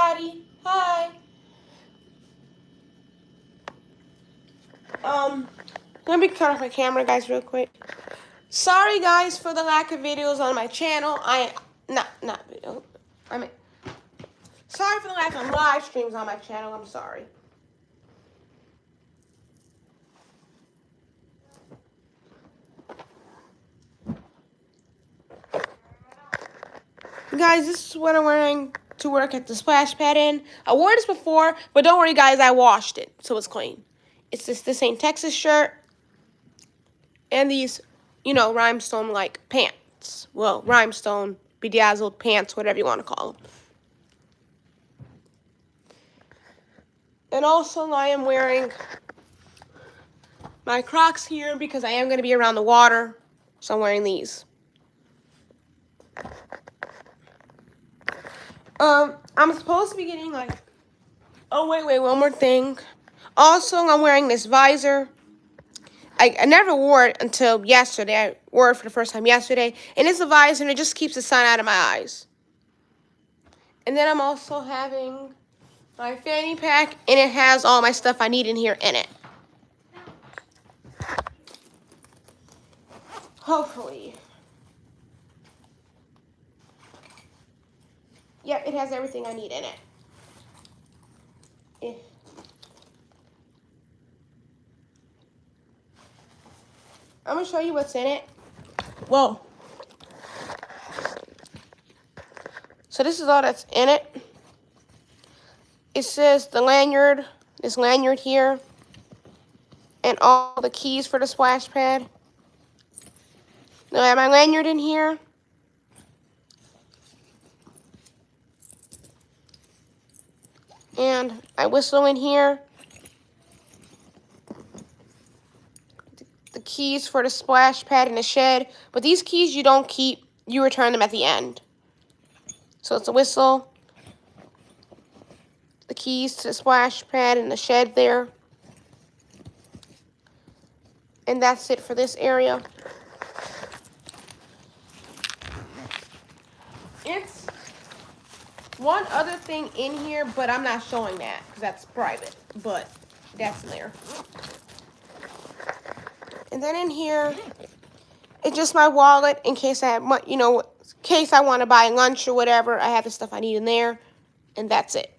everybody. Hi. Let me cut off my camera, guys, real quick. Sorry, guys, for the lack of videos on my channel. Not video. Sorry for the lack of live streams on my channel. I'm sorry. Guys, this is what I'm wearing to work at the splash pad in. I wore this before, but don't worry, guys, I washed it, so it's clean. It's just the same Texas shirt and these, rhinestone-like pants. Well, rhinestone, bedazzled pants, whatever you want to call them. And also, I am wearing my Crocs here because I am going to be around the water, so I'm wearing these. I'm supposed to be getting wait, one more thing. Also, I'm wearing this visor. I never wore it until yesterday. I wore it for the first time yesterday. And it's a visor, and it just keeps the sun out of my eyes. And then I'm also having my fanny pack, and it has all my stuff I need in here in it. Hopefully. Yep, it has everything I need in it. I'm going to show you what's in it. Whoa. So this is all that's in it. It says the lanyard, this lanyard here, and all the keys for the splash pad. Now I have my lanyard in here. And I whistle in here. The keys for the splash pad in the shed. But these keys you don't keep, you return them at the end. So it's a whistle. The keys to the splash pad in the shed there. And that's it for this area. It's one other thing in here, but I'm not showing that because that's private. But that's in there. And then in here, it's just my wallet in case I have, in case I want to buy lunch or whatever. I have the stuff I need in there, and that's it.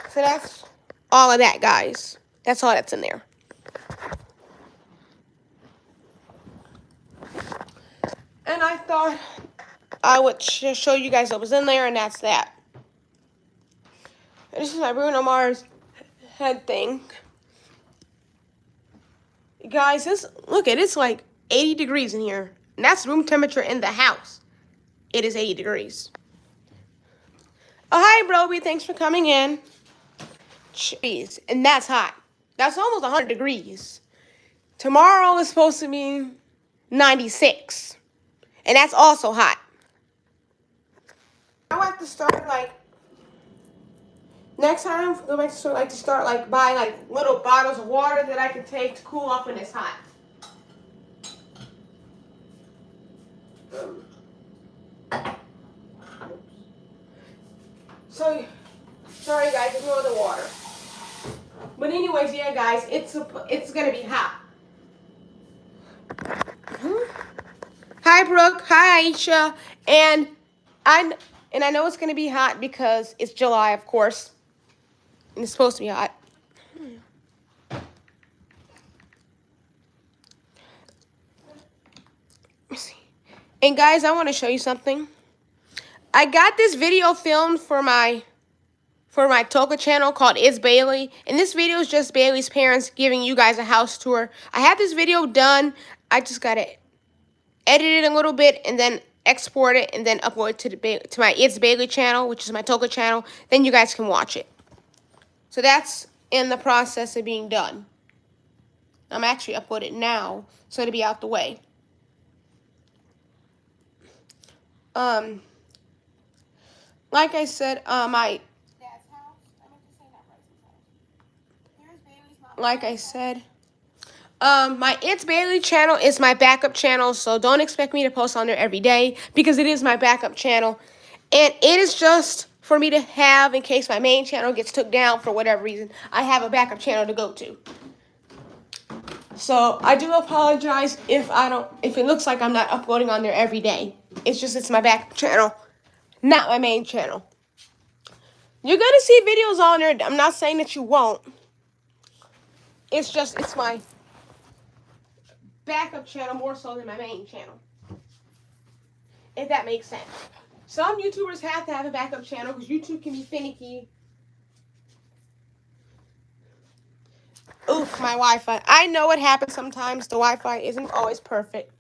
So that's all of that, guys. That's all that's in there. And I thought I would show you guys what was in there, and that's that. And this is my Bruno Mars head thing. Guys, it's like 80 degrees in here. And that's room temperature in the house. It is 80 degrees. Oh, hi, Broby. Thanks for coming in. Jeez, and that's hot. That's almost 100 degrees. Tomorrow is supposed to be 96. And that's also hot. I want to start next time go back to start buying little bottles of water that I can take to cool off when it's hot. So sorry guys, ignore the water. But anyways, yeah guys, it's gonna be hot. Hi, Brooke. Hi, Aisha. And I know it's going to be hot because it's July, of course. And it's supposed to be hot. And guys, I want to show you something. I got this video filmed for my Toka channel called It's Bailey. And this video is just Bailey's parents giving you guys a house tour. I have this video done. I just got to edit it a little bit and then export it and then upload it to my It's Bailey channel, which is my Toka channel. Then you guys can watch it. So that's in the process of being done. I'm actually uploading it now, so it'll be out the way. Like I said, my dad's house. I meant to say that right. Here's Bailey's mom. Like I said, My It's Bailey channel is my backup channel, so don't expect me to post on there every day because it is my backup channel. And it is just for me to have in case my main channel gets took down for whatever reason. I have a backup channel to go to. So I do apologize if it looks like I'm not uploading on there every day. It's my backup channel, not my main channel. You're gonna see videos on there. I'm not saying that you won't. It's my backup channel more so than my main channel. If that makes sense. Some YouTubers have to have a backup channel because YouTube can be finicky. Oof, my Wi-Fi. I know what happens sometimes. The Wi-Fi isn't always perfect.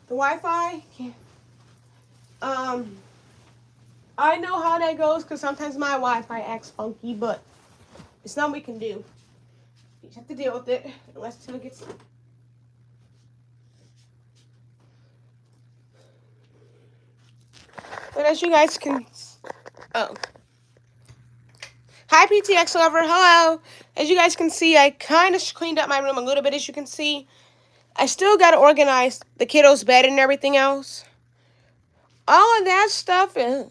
The Wi-Fi, I know how that goes because sometimes my Wi-Fi acts funky, but it's nothing we can do. You just have to deal with it unless it gets. But as you guys can, hi PTX lover, hello. As you guys can see, I kind of cleaned up my room a little bit. As you can see, I still got to organize the kiddos' bed and everything else. All of that stuff is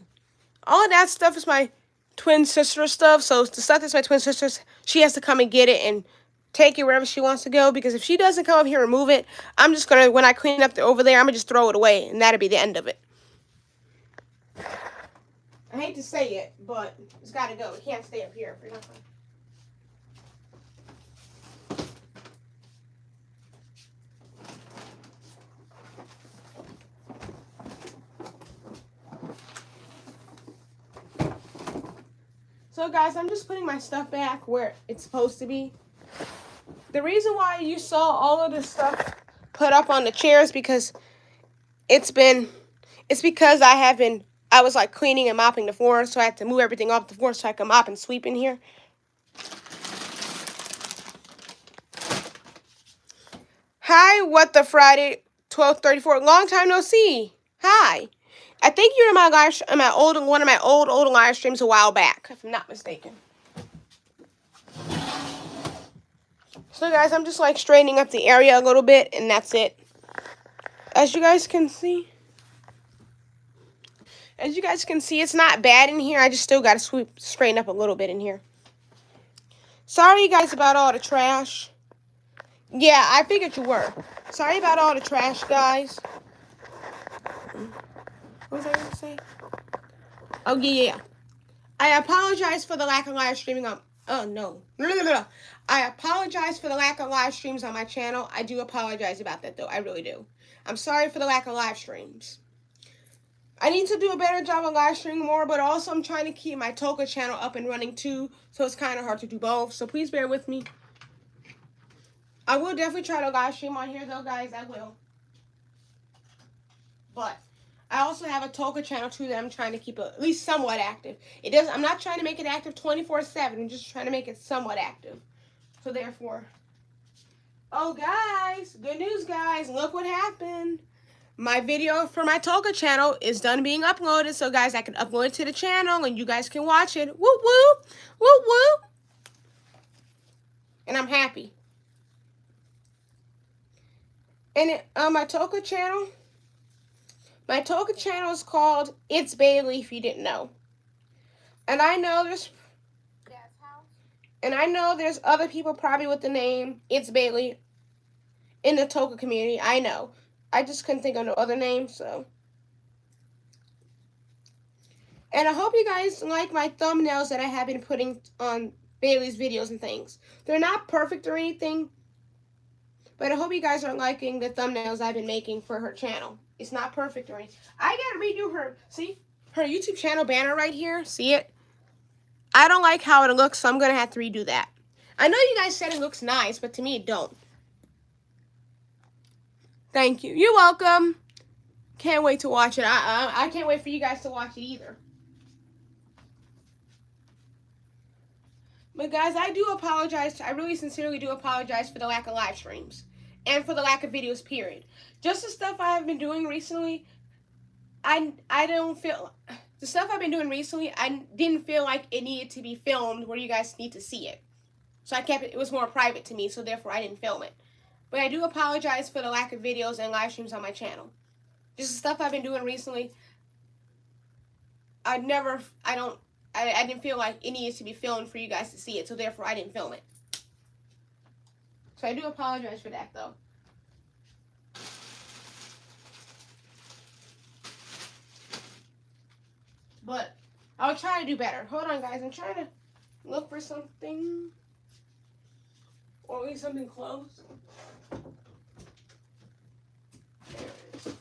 my twin sister's stuff. So the stuff that's my twin sister's, she has to come and get it and take it wherever she wants to go. Because if she doesn't come up here and move it, I'm just gonna, when I clean up over there, I'm gonna just throw it away, and that'll be the end of it. I hate to say it, but it's got to go. It can't stay up here for nothing. So guys, I'm just putting my stuff back where it's supposed to be. The reason why you saw all of this stuff put up on the chairs because I was like cleaning and mopping the floor, so I had to move everything off the floor so I could mop and sweep in here. Hi, what the Friday 12:34. Long time no see. Hi. I think you were in one of my old live streams a while back, if I'm not mistaken. So guys, I'm just like straightening up the area a little bit, and that's it. As you guys can see, it's not bad in here. I just still got to straighten up a little bit in here. Sorry, guys, about all the trash. Yeah, I figured you were. Sorry about all the trash, guys. What was I going to say? Oh, yeah. I apologize for the lack of live streaming on... Oh, no. No. I apologize for the lack of live streams on my channel. I do apologize about that, though. I really do. I'm sorry for the lack of live streams. I need to do a better job of live streaming more, but also I'm trying to keep my Toka channel up and running, too, so it's kind of hard to do both. So please bear with me. I will definitely try to live stream on here, though, guys. I will. But I also have a Toka channel, too, that I'm trying to keep at least somewhat active. I'm not trying to make it active 24/7. I'm just trying to make it somewhat active. So, therefore... Oh, guys. Good news, guys. Look what happened. My video for my Toka channel is done being uploaded. So, guys, I can upload it to the channel and you guys can watch it. Woo, woo. Woo, woo. And I'm happy. And my Toka channel is called It's Bailey, if you didn't know. And I know there's other people probably with the name It's Bailey in the Toka community. I know. I just couldn't think of no other name, so. And I hope you guys like my thumbnails that I have been putting on Bailey's videos and things. They're not perfect or anything, but I hope you guys are liking the thumbnails I've been making for her channel. It's not perfect or anything. I gotta redo her YouTube channel banner right here. See it? I don't like how it looks, so I'm gonna have to redo that. I know you guys said it looks nice, but to me it don't. Thank you. You're welcome. Can't wait to watch it. I can't wait for you guys to watch it either. But guys, I do apologize. I really sincerely do apologize for the lack of live streams. And for the lack of videos, period. Just the stuff I have been doing recently, I didn't feel like it needed to be filmed where you guys need to see it. So I kept it, it was more private to me, so therefore I didn't film it. But I do apologize for the lack of videos and live streams on my channel. Just the stuff I've been doing recently. I didn't feel like it needed to be filmed for you guys to see it, so therefore I didn't film it. So I do apologize for that, though. But I'll try to do better. Hold on, guys. I'm trying to look for something. Or at least something close. There it is.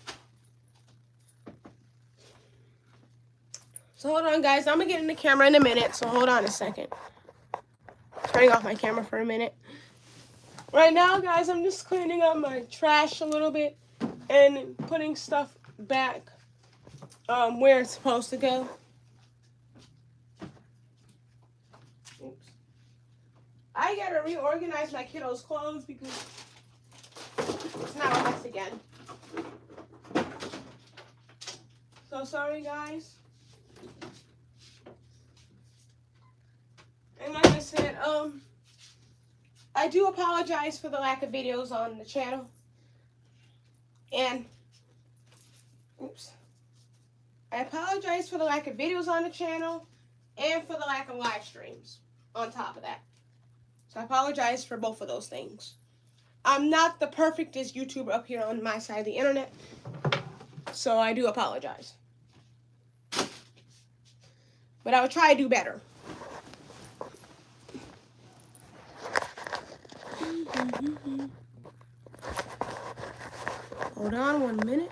So hold on, guys. I'm going to get in the camera in a minute, so hold on a second. Turning off my camera for a minute. Right now, guys, I'm just cleaning up my trash a little bit and putting stuff back where it's supposed to go. Oops. I gotta reorganize my kiddos' clothes because it's not a mess again. So sorry, guys. And like I said, I do apologize for the lack of videos on the channel. And, oops. I apologize for the lack of videos on the channel and for the lack of live streams on top of that. So I apologize for both of those things. I'm not the perfectest YouTuber up here on my side of the internet, so I do apologize. But I will try to do better. Hold on 1 minute.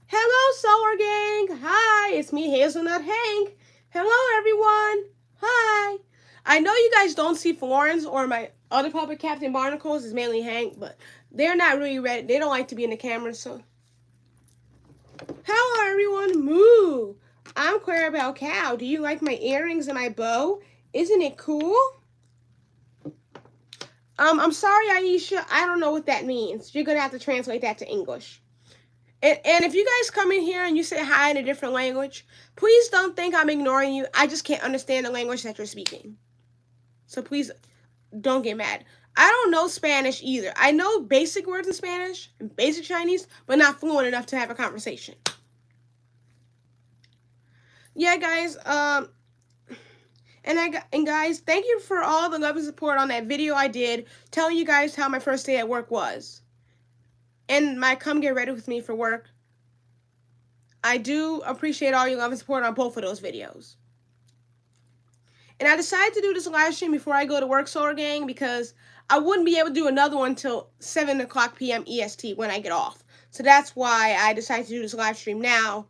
Hello, Solar Gang. Hi, it's me, Hazelnut Hank. Hello, everyone. Hi. I know you guys don't see Florence or my other puppet, Captain Barnacles, is mainly Hank, but they're not really ready. They don't like to be in the camera, so. Hello, everyone. Moo. I'm 𝐒𝐨𝐿 Do you like my earrings and my bow? Isn't it cool? I'm sorry, Aisha. I don't know what that means. You're going to have to translate that to English. And if you guys come in here and you say hi in a different language, please don't think I'm ignoring you. I just can't understand the language that you're speaking. So please don't get mad. I don't know Spanish either. I know basic words in Spanish and basic Chinese, but not fluent enough to have a conversation. Yeah, guys. And guys, thank you for all the love and support on that video I did telling you guys how my first day at work was. And my come get ready with me for work. I do appreciate all your love and support on both of those videos. And I decided to do this live stream before I go to work, Solar Gang, because I wouldn't be able to do another one until 7 o'clock p.m. EST when I get off. So that's why I decided to do this live stream now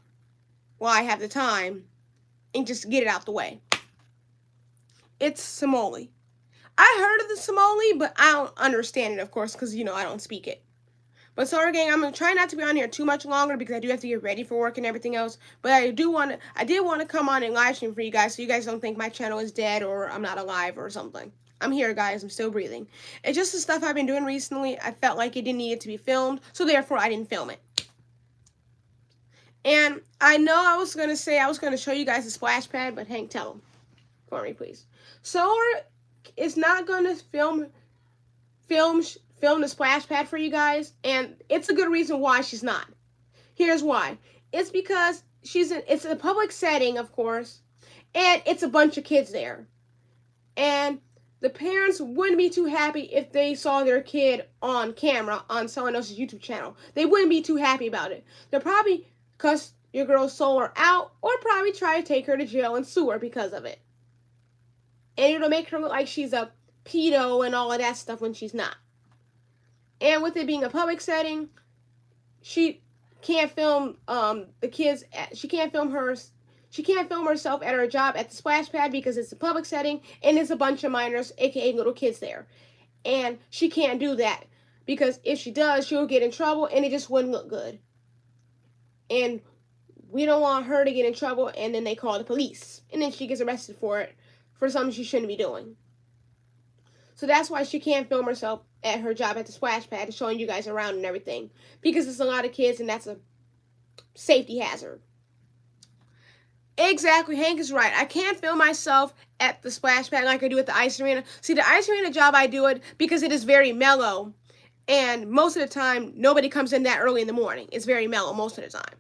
while I have the time and just get it out the way. It's 𝐒𝐨𝐿. I heard of the 𝐒𝐨𝐿, but I don't understand it, of course, because, you know, I don't speak it. But Solar Gang, I'm going to try not to be on here too much longer because I do have to get ready for work and everything else. But I did want to come on and live stream for you guys so you guys don't think my channel is dead or I'm not alive or something. I'm here, guys. I'm still breathing. It's just the stuff I've been doing recently. I felt like it didn't need it to be filmed, so therefore I didn't film it. And I know I was going to say I was going to show you guys the splash pad, but Hank, tell them for me, please. Solar is not going to film the splash pad for you guys, and it's a good reason why she's not. Here's why. It's because it's a public setting, of course, and it's a bunch of kids there. And the parents wouldn't be too happy if they saw their kid on camera on someone else's YouTube channel. They wouldn't be too happy about it. They'll probably cuss your girl Solar out or probably try to take her to jail and sue her because of it. And it'll make her look like she's a pedo and all of that stuff when she's not. And with it being a public setting, she can't film the kids. She can't film herself at her job at the splash pad because it's a public setting and there's a bunch of minors, aka little kids there. And she can't do that because if she does, she'll get in trouble and it just wouldn't look good. And we don't want her to get in trouble and then they call the police and then she gets arrested for it for something she shouldn't be doing. So that's why she can't film herself at her job at the splash pad showing you guys around and everything. Because it's a lot of kids and that's a safety hazard. Exactly, Hank is right. I can't film myself at the splash pad like I do at the ice arena. See, the ice arena job, I do it because it is very mellow. And most of the time, nobody comes in that early in the morning. It's very mellow most of the time.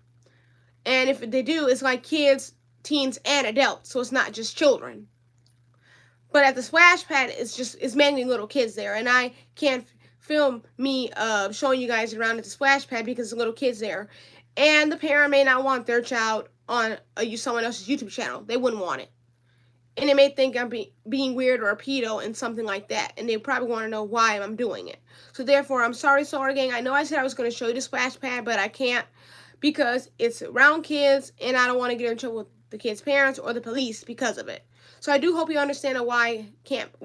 And if they do, it's like kids, teens, and adults. So it's not just children. But at the splash pad, it's mainly little kids there. And I can't film me showing you guys around at the splash pad because the little kids there. And the parent may not want their child on someone else's YouTube channel. They wouldn't want it. And they may think I'm being weird or a pedo and something like that. And they probably want to know why I'm doing it. So therefore, I'm sorry, 𝐒𝐸 gang. I know I said I was going to show you the splash pad, but I can't because it's around kids and I don't want to get in trouble with the kids' parents or the police because of it. So I do hope you understand why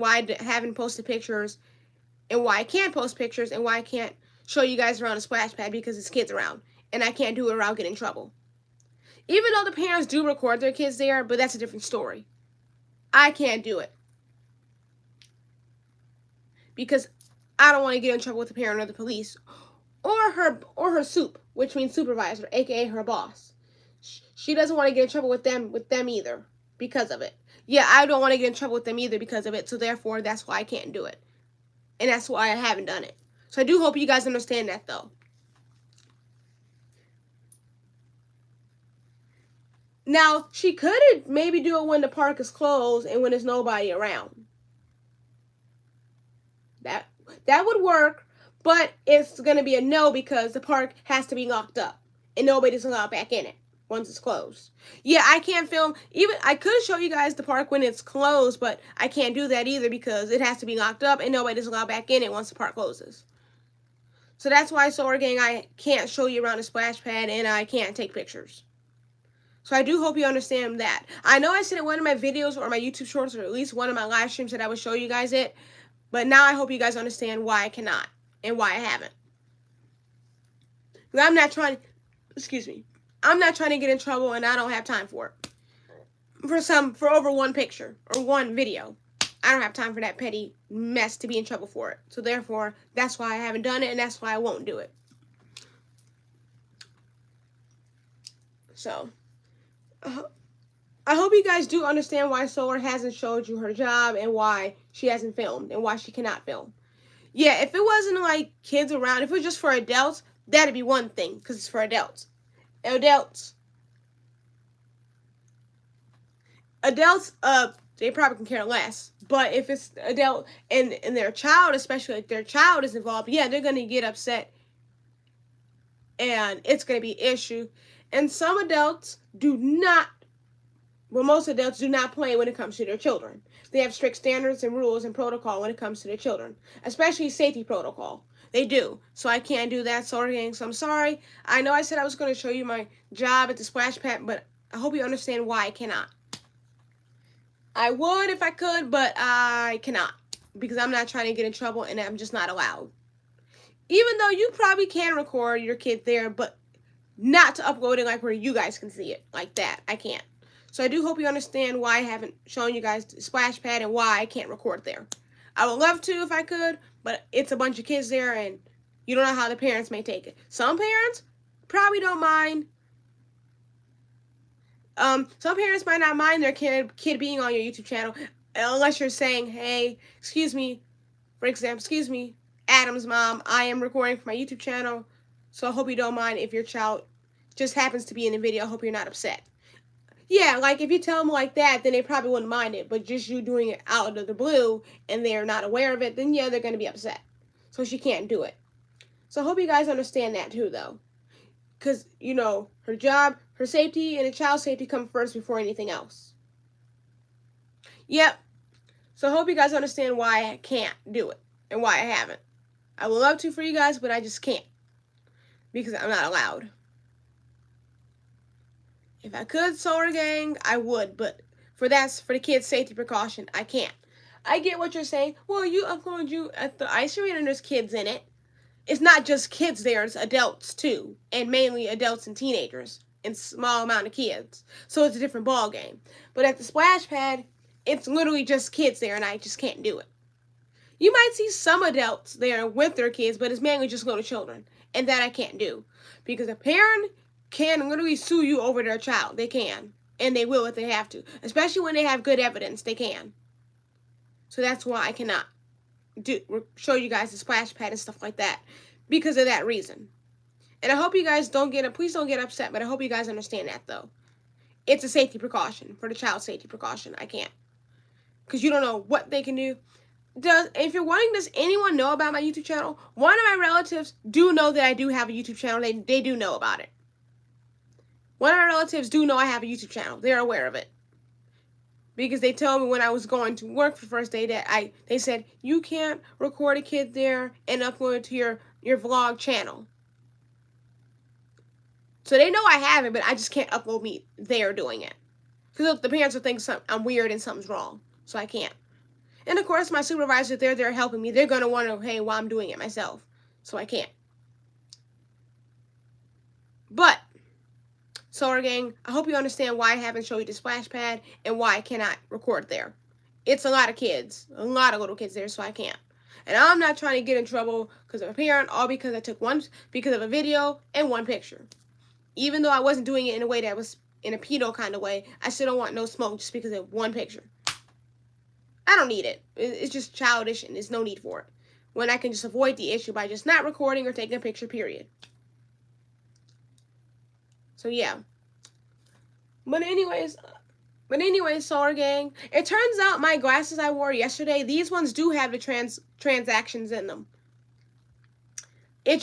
I haven't posted pictures and why I can't post pictures and why I can't show you guys around the splash pad because it's kids around. And I can't do it without getting in trouble. Even though the parents do record their kids there, but that's a different story. I can't do it. Because I don't want to get in trouble with the parent or the police. Or her soup, which means supervisor, aka her boss. She doesn't want to get in trouble with them either because of it. Yeah, I don't want to get in trouble with them either because of it, so therefore that's why I can't do it. And that's why I haven't done it. So I do hope you guys understand that though. Now, she could maybe do it when the park is closed and when there's nobody around. That would work, but it's going to be a no because the park has to be locked up and nobody's allowed back in it once it's closed. Yeah, I can't film. Even I could show you guys the park when it's closed, but I can't do that either because it has to be locked up and nobody's allowed back in it once the park closes. So that's why, 𝐒𝐸 gang, I can't show you around the splash pad and I can't take pictures. So I do hope you understand that. I know I said in one of my videos or my YouTube shorts or at least one of my live streams that I would show you guys it. But now I hope you guys understand why I cannot and why I haven't. I'm not trying to get in trouble and I don't have time for it. For over one picture or one video. I don't have time for that petty mess to be in trouble for it. So therefore, that's why I haven't done it and that's why I won't do it. So I hope you guys do understand why 𝐒𝐸 hasn't showed you her job and why she hasn't filmed and why she cannot film. Yeah, if it wasn't like kids around, if it was just for adults, that'd be one thing because it's for adults. Adults, they probably can care less. But if it's adult and their child, especially if their child is involved, yeah, they're going to get upset and it's going to be an issue. And some adults most adults do not play when it comes to their children. They have strict standards and rules and protocol when it comes to their children, especially safety protocol. They do. So I can't do that, 𝐒𝐸 gang. So I'm sorry. I know I said I was going to show you my job at the splash pad, but I hope you understand why I cannot. I would if I could, but I cannot because I'm not trying to get in trouble and I'm just not allowed. Even though you probably can record your kid there, but not to upload it like where you guys can see it like that. I can't. So I do hope you understand why I haven't shown you guys the splash pad and why I can't record there. I would love to if I could, but it's a bunch of kids there and you don't know how the parents may take it. Some parents probably don't mind. Some parents might not mind their kid being on your YouTube channel unless you're saying, hey, excuse me, for example, excuse me, Adam's mom, I am recording for my YouTube channel, so I hope you don't mind if your child just happens to be in the video. I hope you're not upset. Yeah, like if you tell them like that, then they probably wouldn't mind it. But just you doing it out of the blue and they're not aware of it, then yeah, they're going to be upset. So she can't do it. So I hope you guys understand that too, though. Because, you know, her job, her safety, and the child's safety come first before anything else. Yep. So I hope you guys understand why I can't do it and why I haven't. I would love to for you guys, but I just can't. Because I'm not allowed. If I could, 𝐒𝐸 gang, I would, but for the kids' safety precaution, I can't. I get what you're saying. Well, you upload you at the ice arena and there's kids in it. It's not just kids there, it's adults too, and mainly adults and teenagers, and small amount of kids. So it's a different ball game. But at the splash pad, it's literally just kids there, and I just can't do it. You might see some adults there with their kids, but it's mainly just little children, and that I can't do. Because a parent can literally sue you over their child. They can. And they will if they have to. Especially when they have good evidence, they can. So that's why I cannot show you guys the splash pad and stuff like that. Because of that reason. And I hope you guys please don't get upset, but I hope you guys understand that, though. It's a safety precaution, for the child's safety precaution. I can't. Because you don't know what they can do. If you're wondering, does anyone know about my YouTube channel? One of my relatives do know that I do have a YouTube channel. They do know about it. One of my relatives do know I have a YouTube channel. They're aware of it. Because they told me when I was going to work for the first day that they said, you can't record a kid there and upload it to your vlog channel. So they know I have it, but I just can't upload me there doing it. Because the parents will think I'm weird and something's wrong. So I can't. And of course, my supervisor, they're helping me. They're going to wonder, hey, why I'm doing it myself. So I can't. But, Solar Gang, I hope you understand why I haven't shown you the splash pad and why I cannot record there. It's a lot of kids. A lot of little kids there, so I can't. And I'm not trying to get in trouble because of a parent, all because I took because of a video and one picture. Even though I wasn't doing it in a way that was in a pedo kind of way, I still don't want no smoke just because of one picture. I don't need it. It's just childish and there's no need for it. When I can just avoid the issue by just not recording or taking a picture, period. So yeah. But anyways, Solar Gang, it turns out my glasses I wore yesterday, these ones do have the transactions in them. It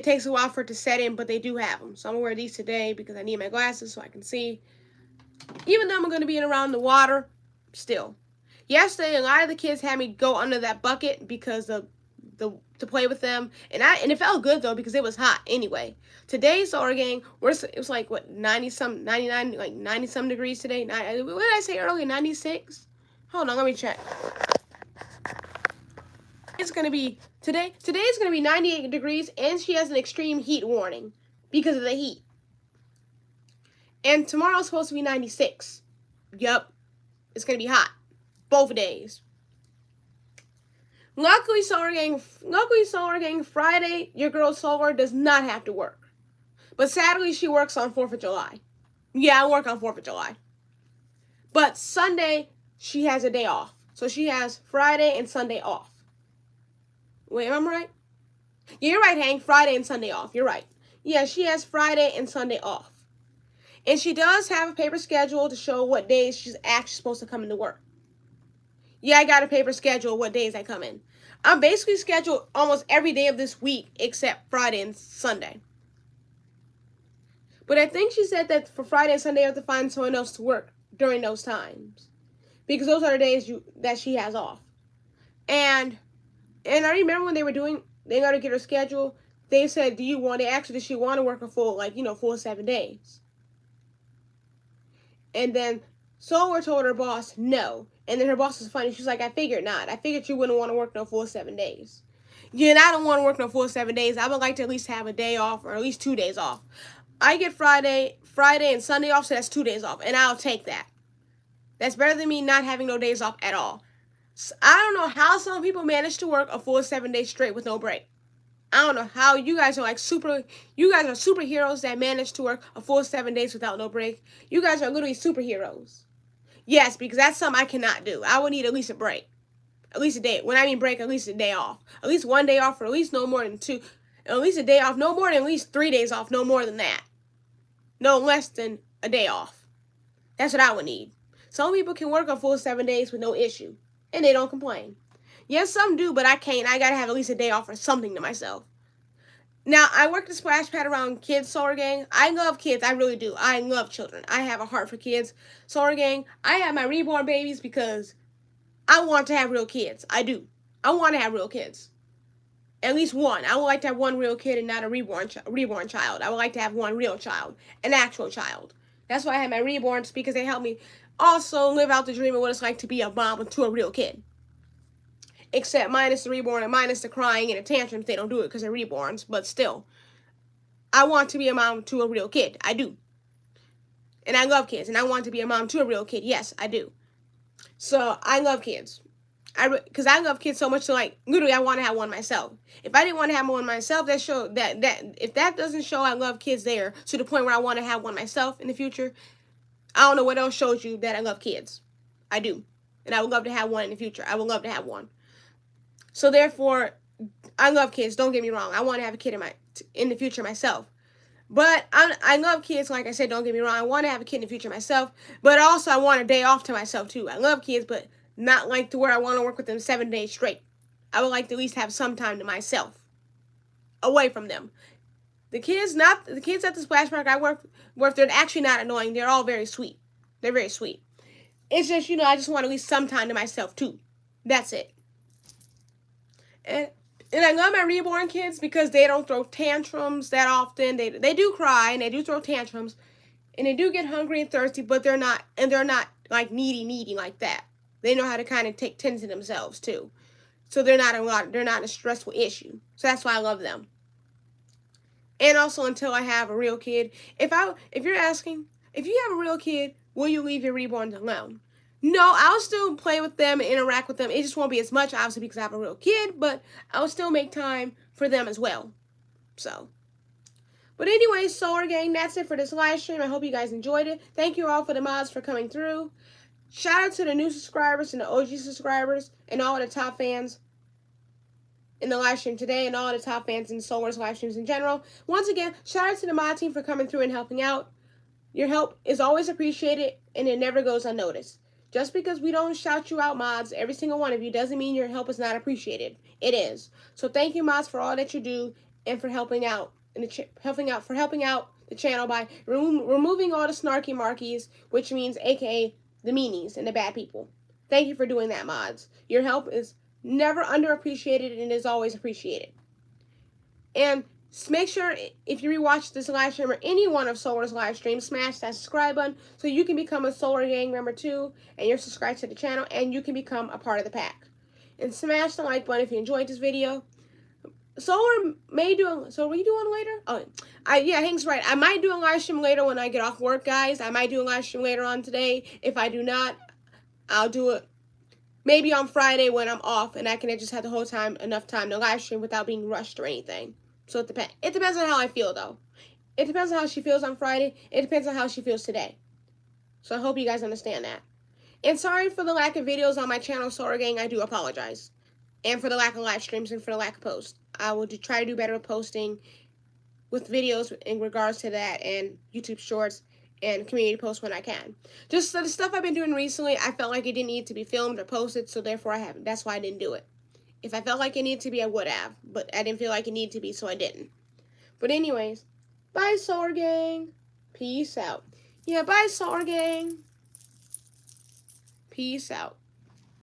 takes a while for it to set in, but they do have them. So I'm going to wear these today because I need my glasses so I can see. Even though I'm going to be around the water, still. Yesterday, a lot of the kids had me go under that bucket because to play with them. And it felt good, though, because it was hot anyway. Today, Solar Gang, it was like, what, 90-some, 99, like 90-some degrees today? What did I say earlier, 96? Hold on, let me check. It's going to be, today is going to be 98 degrees, and she has an extreme heat warning because of the heat. And tomorrow's supposed to be 96. Yup, it's going to be hot. Both days. Luckily, Solar Gang, Friday, your girl Solar does not have to work. But sadly, she works on 4th of July. Yeah, I work on 4th of July. But Sunday, she has a day off. So she has Friday and Sunday off. Wait, am I right? Yeah, you're right, Hank. Friday and Sunday off. You're right. Yeah, she has Friday and Sunday off. And she does have a paper schedule to show what days she's actually supposed to come into work. Yeah, I got a paper schedule what days I come in. I'm basically scheduled almost every day of this week except Friday and Sunday. But I think she said that for Friday and Sunday I have to find someone else to work during those times. Because those are the days that she has off. And I remember when they got to get her schedule, they said, does she want to work a full, full 7 days? And then Solar told her boss no. And then her boss was funny. She's like, I figured not. I figured you wouldn't want to work no full 7 days. Yeah, and I don't want to work no full 7 days. I would like to at least have a day off or at least 2 days off. I get Friday and Sunday off, so that's 2 days off. And I'll take that. That's better than me not having no days off at all. So I don't know how some people manage to work a full 7 days straight with no break. I don't know how you guys are superheroes that manage to work a full 7 days without no break. You guys are literally superheroes. Yes, because that's something I cannot do. I would need at least a break. At least a day. When I mean break, at least a day off. At least 1 day off, or at least no more than 2. At least a day off, no more than at least 3 days off, no more than that. No less than a day off. That's what I would need. Some people can work a full 7 days with no issue. And they don't complain. Yes, some do, but I can't. I gotta have at least a day off or something to myself. Now, I work the splash pad around kids, Solar Gang. I love kids. I really do. I love children. I have a heart for kids. Solar Gang, I have my reborn babies because I want to have real kids. I do. I want to have real kids. At least one. I would like to have one real kid and not a reborn child. I would like to have one real child. An actual child. That's why I have my reborns, because they help me also live out the dream of what it's like to be a mom to a real kid. Except minus the reborn and minus the crying and the tantrums. They don't do it because they're reborns. But still, I want to be a mom to a real kid. I do. And I love kids. And I want to be a mom to a real kid. Yes, I do. So, I love kids. Because I love kids so much, so literally, I want to have one myself. If I didn't want to have one myself, if that doesn't show I love kids there to the point where I want to have one myself in the future, I don't know what else shows you that I love kids. I do. And I would love to have one in the future. I would love to have one. So therefore, I love kids. Don't get me wrong. I want to have a kid in the future myself. But I love kids. Like I said, don't get me wrong. I want to have a kid in the future myself. But also, I want a day off to myself, too. I love kids, but not like to where I want to work with them 7 days straight. I would like to at least have some time to myself, away from them. The kids at the splash park I work with, they're actually not annoying. They're all very sweet. They're very sweet. It's just, I just want at least some time to myself, too. That's it. And I love my reborn kids because they don't throw tantrums that often. They do cry and they do throw tantrums. And they do get hungry and thirsty, but they're not like needy like that. They know how to kind of tend to themselves, too. So they're not a stressful issue. So that's why I love them. And also, until I have a real kid, if you're asking, if you have a real kid, will you leave your reborns alone? No, I'll still play with them and interact with them. It just won't be as much, obviously, because I have a real kid, but I'll still make time for them as well. So, but anyway, Solar Gang, that's it for this live stream. I hope you guys enjoyed it. Thank you all for the mods for coming through. Shout out to the new subscribers and the OG subscribers and all the top fans in the live stream today and all the top fans in Solar's live streams in general. Once again, shout out to the mod team for coming through and helping out. Your help is always appreciated and it never goes unnoticed. Just because we don't shout you out, mods, every single one of you, doesn't mean your help is not appreciated. It is. So thank you, mods, for all that you do and for helping out helping out the channel by removing all the snarky markies, which means AKA the meanies and the bad people. Thank you for doing that, mods. Your help is never underappreciated and is always appreciated. And make sure, if you rewatch this live stream or any one of Solar's live streams, smash that subscribe button so you can become a Solar Gang member too, and you're subscribed to the channel, and you can become a part of the pack. And smash the like button if you enjoyed this video. Solar may do so will you do one later? Oh, yeah, Hank's right. I might do a live stream later when I get off work, guys. I might do a live stream later on today. If I do not, I'll do it maybe on Friday when I'm off, and I can just have the whole time, enough time to live stream without being rushed or anything. So it depends. It depends on how I feel, though. It depends on how she feels on Friday. It depends on how she feels today. So I hope you guys understand that. And sorry for the lack of videos on my channel, Solar Gang. I do apologize. And for the lack of live streams and for the lack of posts. I will try to do better with posting with videos in regards to that and YouTube Shorts and community posts when I can. Just the stuff I've been doing recently, I felt like it didn't need to be filmed or posted, so therefore I haven't. That's why I didn't do it. If I felt like it needed to be, I would have. But I didn't feel like it needed to be, so I didn't. But anyways, bye, Solar Gang. Peace out. Yeah, bye, Solar Gang. Peace out.